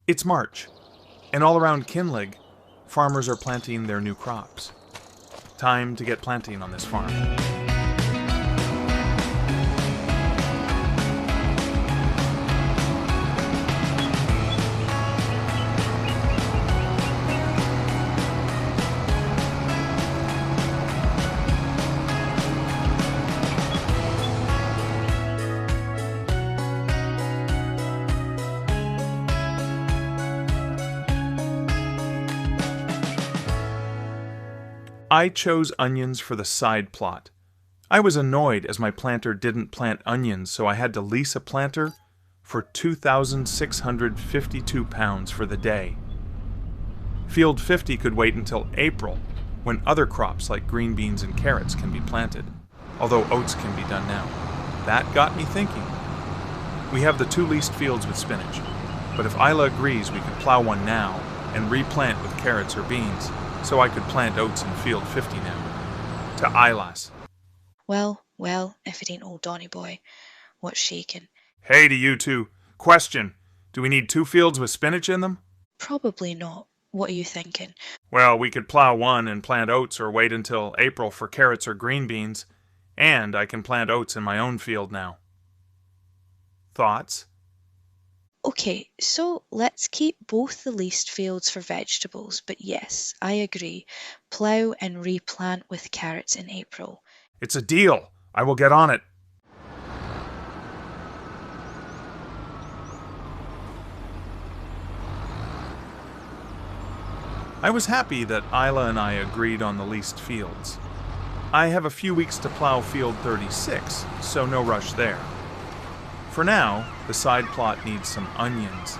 It's March, and all around Kinlaig, farmers are planting their new crops. Time to get planting on this farm. I chose onions for the side plot. I was annoyed as my planter didn't plant onions, so I had to lease a planter for £2,652 for the day. Field 50 could wait until April, when other crops like green beans and carrots can be planted, although oats can be done now. That got me thinking. We have the 2 leased fields with spinach, but if Isla agrees, we could plow one now and replant with carrots or beans, so I could plant oats in field 50 now. To Isla's. Well, if it ain't old Donny boy. What's shaking? Hey to you two. Question. Do we need 2 fields with spinach in them? Probably not. What are you thinking? Well, we could plow one and plant oats or wait until April for carrots or green beans, and I can plant oats in my own field now. Thoughts? Okay, so let's keep both the leased fields for vegetables, but yes, I agree. Plough and replant with carrots in April. It's a deal. I will get on it. I was happy that Isla and I agreed on the leased fields. I have a few weeks to plow field 36, so no rush there. For now, the side plot needs some onions.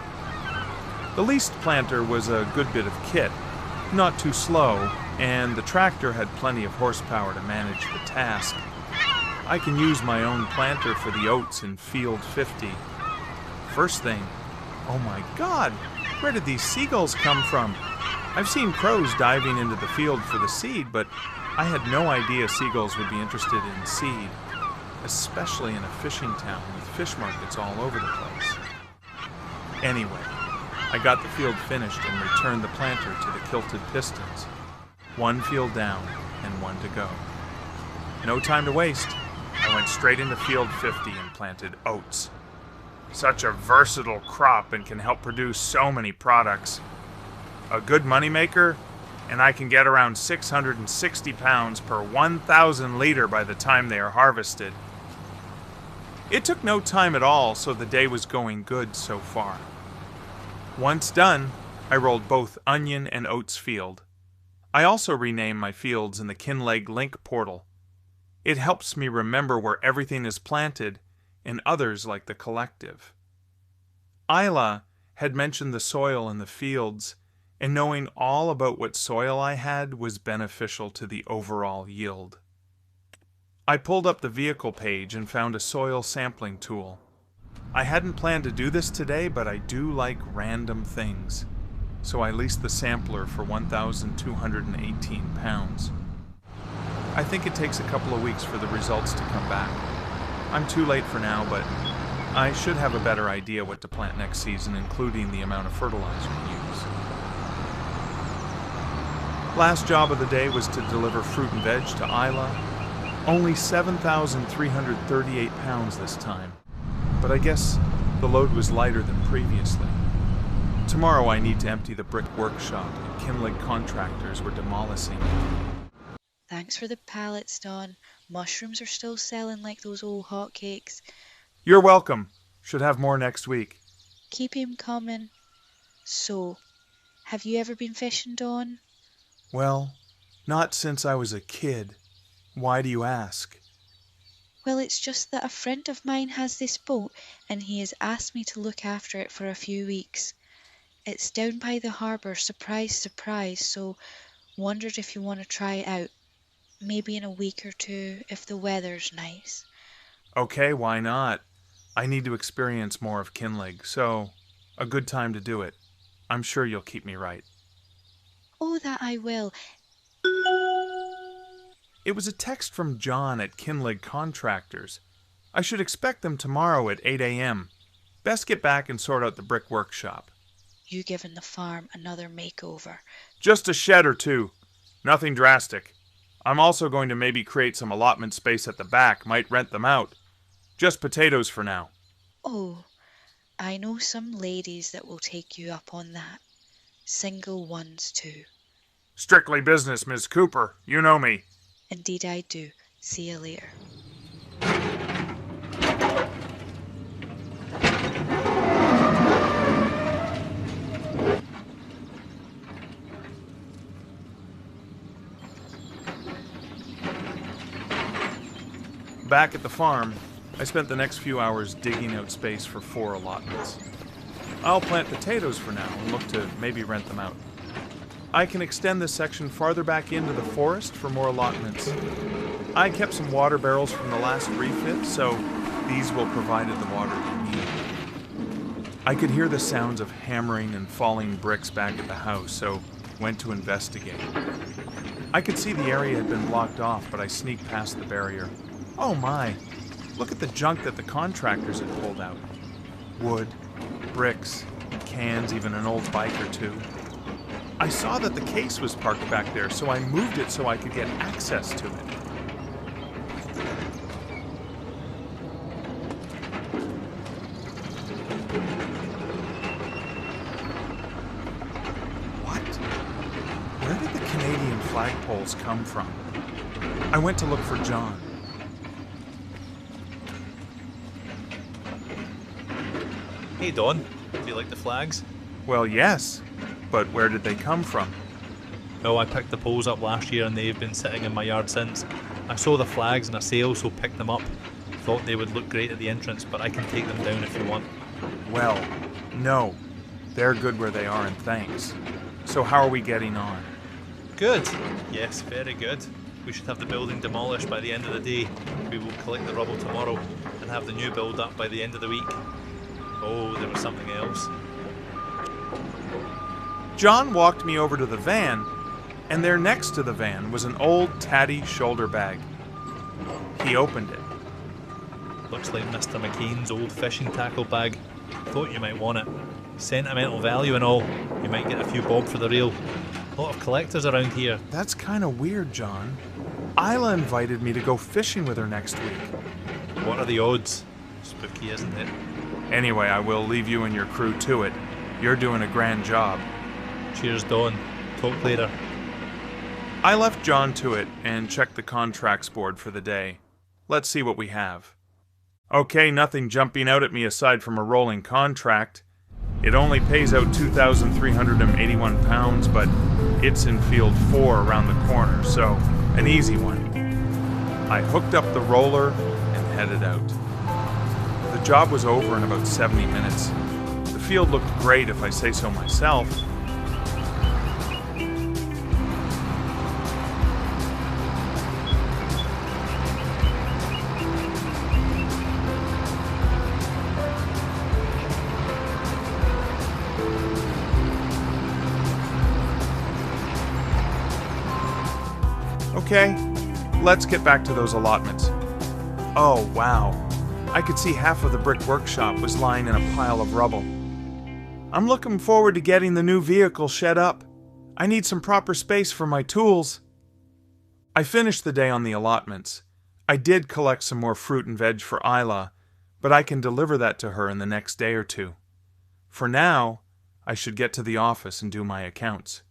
The leased planter was a good bit of kit, not too slow, and the tractor had plenty of horsepower to manage the task. I can use my own planter for the oats in field 50. First thing, oh my God, where did these seagulls come from? I've seen crows diving into the field for the seed, but I had no idea seagulls would be interested in seed, especially in a fishing town with fish markets all over the place. Anyway, I got the field finished and returned the planter to the kilted pistons. 1 field down and 1 to go. No time to waste. I went straight into field 50 and planted oats. Such a versatile crop and can help produce so many products. A good moneymaker, and I can get around £660 per 1,000 liter by the time they are harvested. It took no time at all, so the day was going good so far. Once done, I rolled both onion and oats field. I also renamed my fields in the Kinlaig link portal. It helps me remember where everything is planted, and others like the collective. Isla had mentioned the soil in the fields, and knowing all about what soil I had was beneficial to the overall yield. I pulled up the vehicle page and found a soil sampling tool. I hadn't planned to do this today, but I do like random things, so I leased the sampler for £1,218. I think it takes a couple of weeks for the results to come back. I'm too late for now, but I should have a better idea what to plant next season, including the amount of fertilizer to use. Last job of the day was to deliver fruit and veg to Isla. Only 7,338 pounds this time, but I guess the load was lighter than previously. Tomorrow I need to empty the brick workshop and Kinlaig contractors were demolishing it. Thanks for the pallets, Don. Mushrooms are still selling like those old hotcakes. You're welcome. Should have more next week. Keep 'em coming. So, have you ever been fishing, Don? Well, not since I was a kid. Why do you ask? Well, it's just that a friend of mine has this boat, and he has asked me to look after it for a few weeks. It's down by the harbour, surprise, surprise, so wondered if you want to try it out. Maybe in a week or 2, if the weather's nice. Okay, why not? I need to experience more of Kinlaig, so a good time to do it. I'm sure you'll keep me right. Oh, that I will. It was a text from John at Kinlaig Contractors. I should expect them tomorrow at 8 a.m. Best get back and sort out the brick workshop. you giving the farm another makeover. Just a shed or two. Nothing drastic. I'm also going to maybe create some allotment space at the back, might rent them out. Just potatoes for now. Oh, I know some ladies that will take you up on that. Single ones too. Strictly business, Miss Cooper. You know me. Indeed I do. See you later. Back at the farm, I spent the next few hours digging out space for 4 allotments. I'll plant potatoes for now and look to maybe rent them out. I can extend this section farther back into the forest for more allotments. I kept some water barrels from the last refit, so these will provide the water we need. I could hear the sounds of hammering and falling bricks back at the house, so went to investigate. I could see the area had been blocked off, but I sneaked past the barrier. Oh my! Look at the junk that the contractors had pulled out. Wood, bricks, cans, even an old bike or two. I saw that the case was parked back there, so I moved it so I could get access to it. What? Where did the Canadian flagpoles come from? I went to look for John. Hey Don, do you like the flags? Well, yes, but where did they come from? Oh, I picked the poles up last year and they've been sitting in my yard since. I saw the flags in a sale, so picked them up. Thought they would look great at the entrance, but I can take them down if you want. Well, no. They're good where they are, and thanks. So how are we getting on? Good. Yes, very good. We should have the building demolished by the end of the day. We will collect the rubble tomorrow and have the new build up by the end of the week. Oh, there was something else. John walked me over to the van, and there next to the van was an old tatty shoulder bag. He opened it. Looks like Mr. McCain's old fishing tackle bag. Thought you might want it. Sentimental value and all. You might get a few bob for the reel. A lot of collectors around here. That's kind of weird, John. Isla invited me to go fishing with her next week. What are the odds? Spooky, isn't it? Anyway, I will leave you and your crew to it. You're doing a grand job. Cheers, Don. Talk later. I left John to it and checked the contracts board for the day. Let's see what we have. Okay, nothing jumping out at me aside from a rolling contract. It only pays out 2,381 pounds, but it's in field 4 around the corner, so an easy one. I hooked up the roller and headed out. The job was over in about 70 minutes. The field looked great if I say so myself. Okay, let's get back to those allotments. Oh, wow. I could see half of the brick workshop was lying in a pile of rubble. I'm looking forward to getting the new vehicle shed up. I need some proper space for my tools. I finished the day on the allotments. I did collect some more fruit and veg for Isla, but I can deliver that to her in the next day or two. For now, I should get to the office and do my accounts.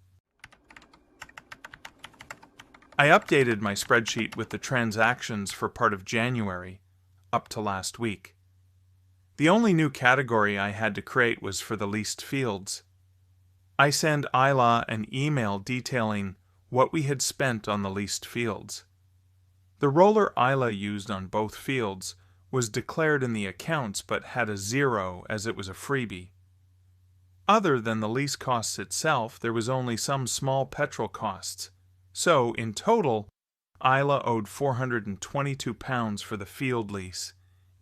I updated my spreadsheet with the transactions for part of January, up to last week. The only new category I had to create was for the leased fields. I send Isla an email detailing what we had spent on the leased fields. The roller Isla used on both fields was declared in the accounts but had a 0 as it was a freebie. Other than the lease costs itself, there was only some small petrol costs. So, in total, Isla owed £422 for the field lease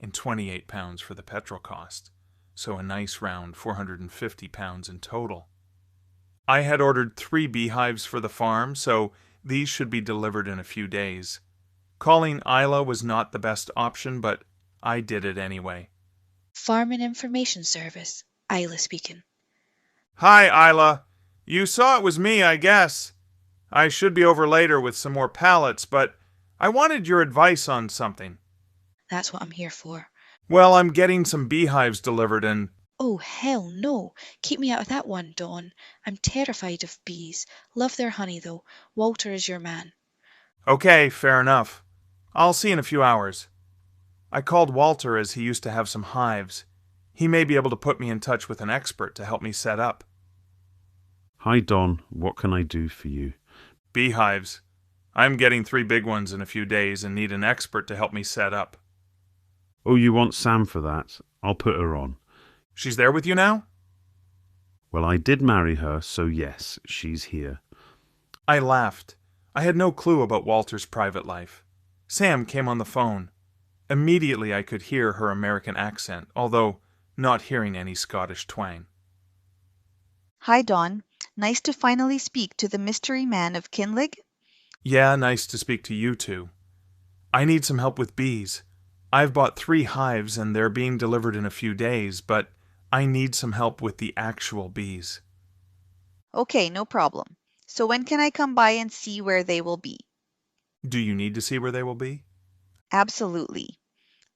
and £28 for the petrol cost, so a nice round £450 in total. I had ordered 3 beehives for the farm, so these should be delivered in a few days. Calling Isla was not the best option, but I did it anyway. Farming Information Service, Isla speaking. Hi, Isla. You saw it was me, I guess. I should be over later with some more pallets, but I wanted your advice on something. That's what I'm here for. Well, I'm getting some beehives delivered and... Oh, hell no. Keep me out of that one, Dawn. I'm terrified of bees. Love their honey, though. Walter is your man. Okay, fair enough. I'll see you in a few hours. I called Walter as he used to have some hives. He may be able to put me in touch with an expert to help me set up. Hi, Don. What can I do for you? Beehives. I'm getting 3 big ones in a few days and need an expert to help me set up. Oh, you want Sam for that? I'll put her on. She's there with you now? Well, I did marry her, so yes, she's here. I laughed. I had no clue about Walter's private life. Sam came on the phone. Immediately I could hear her American accent, although not hearing any Scottish twang. Hi, Dawn. Nice to finally speak to the mystery man of Kinlaig. Yeah, nice to speak to you two. I need some help with bees. I've bought 3 hives and they're being delivered in a few days, but I need some help with the actual bees. Okay, no problem. So when can I come by and see where they will be? Do you need to see where they will be? Absolutely.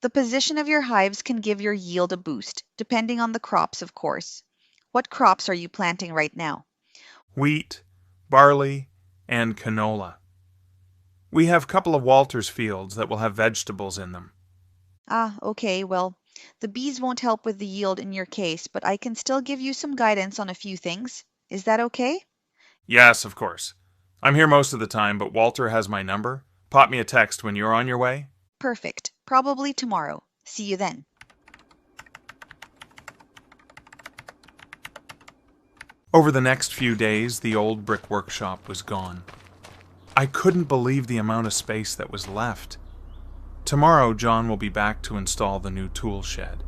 The position of your hives can give your yield a boost, depending on the crops, of course. What crops are you planting right now? Wheat, barley, and canola. We have a couple of Walter's fields that will have vegetables in them. Ah, okay, well, the bees won't help with the yield in your case, but I can still give you some guidance on a few things. Is that okay? Yes, of course. I'm here most of the time, but Walter has my number. Pop me a text when you're on your way. Perfect. Probably tomorrow. See you then. Over the next few days, the old brick workshop was gone. I couldn't believe the amount of space that was left. Tomorrow, John will be back to install the new tool shed.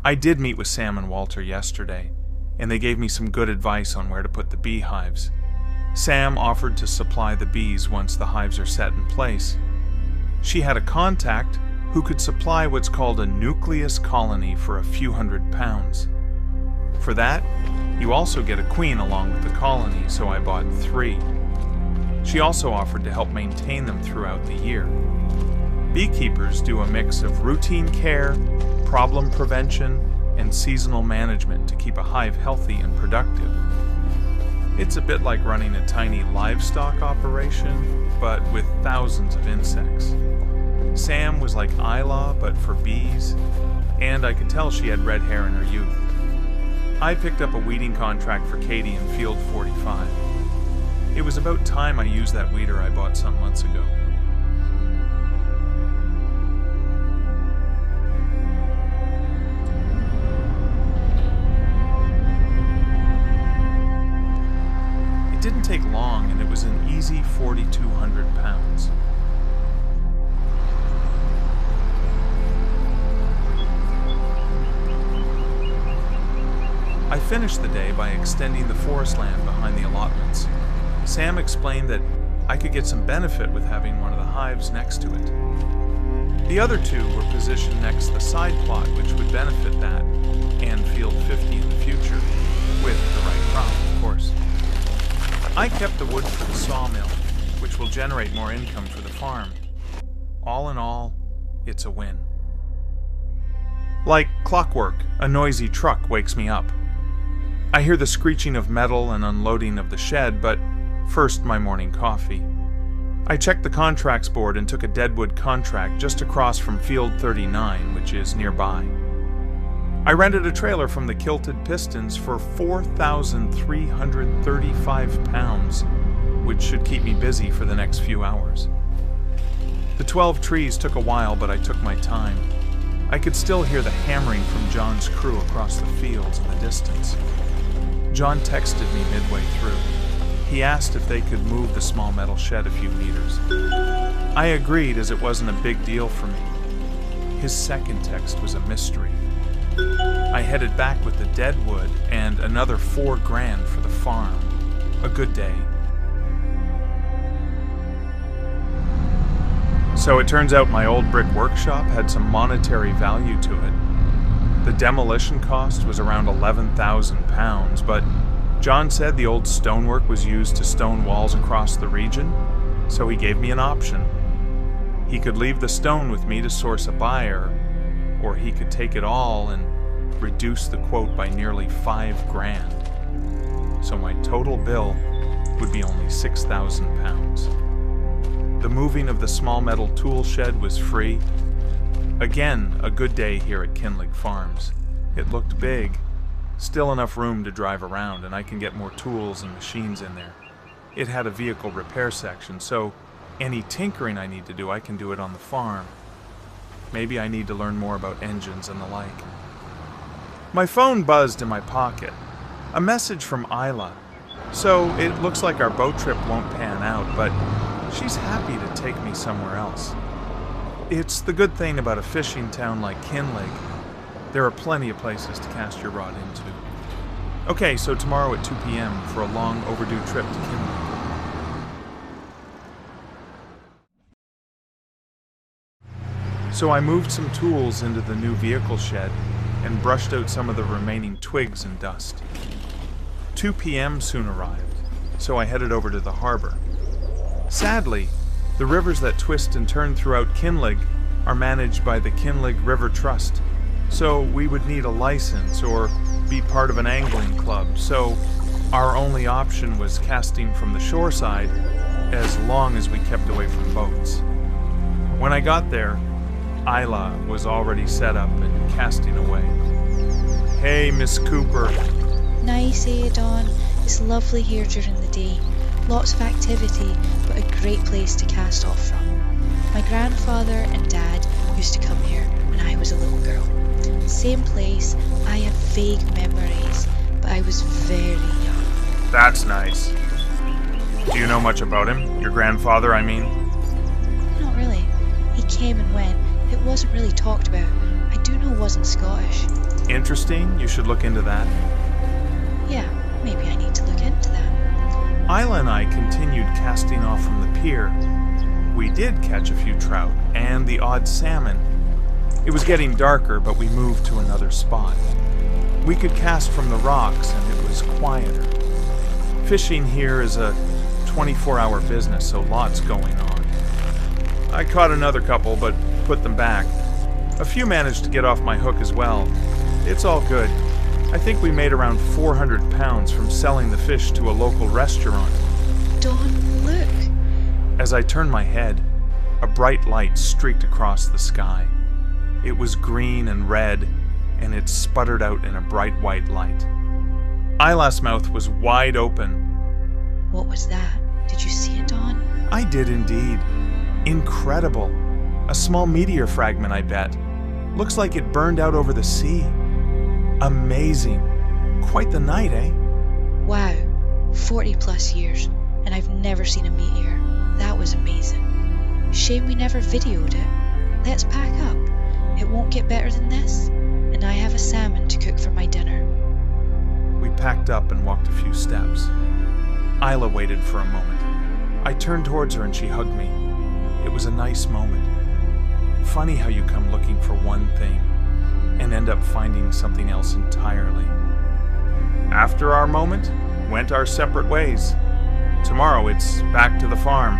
I did meet with Sam and Walter yesterday, and they gave me some good advice on where to put the beehives. Sam offered to supply the bees once the hives are set in place. She had a contact who could supply what's called a nucleus colony for a few £100. For that, you also get a queen along with the colony, so I bought 3. She also offered to help maintain them throughout the year. Beekeepers do a mix of routine care, problem prevention, and seasonal management to keep a hive healthy and productive. It's a bit like running a tiny livestock operation, but with thousands of insects. Sam was like Isla, but for bees, and I could tell she had red hair in her youth. I picked up a weeding contract for Katie in Field 45. It was about time I used that weeder I bought some months ago. It didn't take long, and it was an easy 4,200 pounds. I finished the day by extending the forest land behind the allotments. Sam explained that I could get some benefit with having one of the hives next to it. The other 2 were positioned next to the side plot, which would benefit that and Field 50 in the future, with the right crop, of course. I kept the wood for the sawmill, which will generate more income for the farm. All in all, it's a win. Like clockwork, a noisy truck wakes me up. I hear the screeching of metal and unloading of the shed, but first my morning coffee. I checked the contracts board and took a deadwood contract just across from Field 39, which is nearby. I rented a trailer from the Kilted Pistons for £4,335, which should keep me busy for the next few hours. The 12 trees took a while, but I took my time. I could still hear the hammering from John's crew across the fields in the distance. John texted me midway through. He asked if they could move the small metal shed a few meters. I agreed, as it wasn't a big deal for me. His second text was a mystery. I headed back with the dead wood and another $4,000 for the farm. A good day. So it turns out my old brick workshop had some monetary value to it. The demolition cost was around £11,000, but John said the old stonework was used to stone walls across the region, so he gave me an option. He could leave the stone with me to source a buyer, or he could take it all and reduce the quote by nearly $5,000. So my total bill would be only £6,000. The moving of the small metal tool shed was free. Again, a good day here at Kinlaig Farms. It looked big, still enough room to drive around, and I can get more tools and machines in there. It had a vehicle repair section, so any tinkering I need to do, I can do it on the farm. Maybe I need to learn more about engines and the like. My phone buzzed in my pocket. A message from Isla. So it looks like our boat trip won't pan out, but she's happy to take me somewhere else. It's the good thing about a fishing town like Kinlaig. There are plenty of places to cast your rod into. Okay, so tomorrow at 2 p.m. for a long overdue trip to Kinlaig. So I moved some tools into the new vehicle shed and brushed out some of the remaining twigs and dust. 2 p.m. soon arrived, so I headed over to the harbor. Sadly, the rivers that twist and turn throughout Kinlaig are managed by the Kinlaig River Trust, so we would need a license or be part of an angling club, so our only option was casting from the shore side as long as we kept away from boats. When I got there, Isla was already set up and casting away. Hey, Miss Cooper. Nice, eh, Dawn? It's lovely here during the day. Lots of activity, but a great place to cast off from. My grandfather and dad used to come here when I was a little girl. Same place, I have vague memories, but I was very young. That's nice. Do you know much about him? Your grandfather, I mean? Not really. He came and went. It wasn't really talked about. I do know wasn't Scottish. Interesting. You should look into that. Yeah, maybe I need to look into that. Isla and I continued casting off from the pier. We did catch a few trout and the odd salmon. It was getting darker, but we moved to another spot. We could cast from the rocks and it was quieter. Fishing here is a 24-hour business, so lots going on. I caught another couple, but put them back. A few managed to get off my hook as well. It's all good. I think we made around 400 pounds from selling the fish to a local restaurant. Dawn, look! As I turned my head, a bright light streaked across the sky. It was green and red, and it sputtered out in a bright white light. Isla's mouth was wide open. What was that? Did you see it, Dawn? I did indeed. Incredible. A small meteor fragment, I bet. Looks like it burned out over the sea. Amazing. Quite the night, eh? Wow. 40 plus years, and I've never seen a meteor. That was amazing. Shame we never videoed it. Let's pack up. It won't get better than this, and I have a salmon to cook for my dinner. We packed up and walked a few steps. Isla waited for a moment. I turned towards her and she hugged me. It was a nice moment. Funny how you come looking for one thing and end up finding something else entirely. After our moment, went our separate ways. Tomorrow it's back to the farm.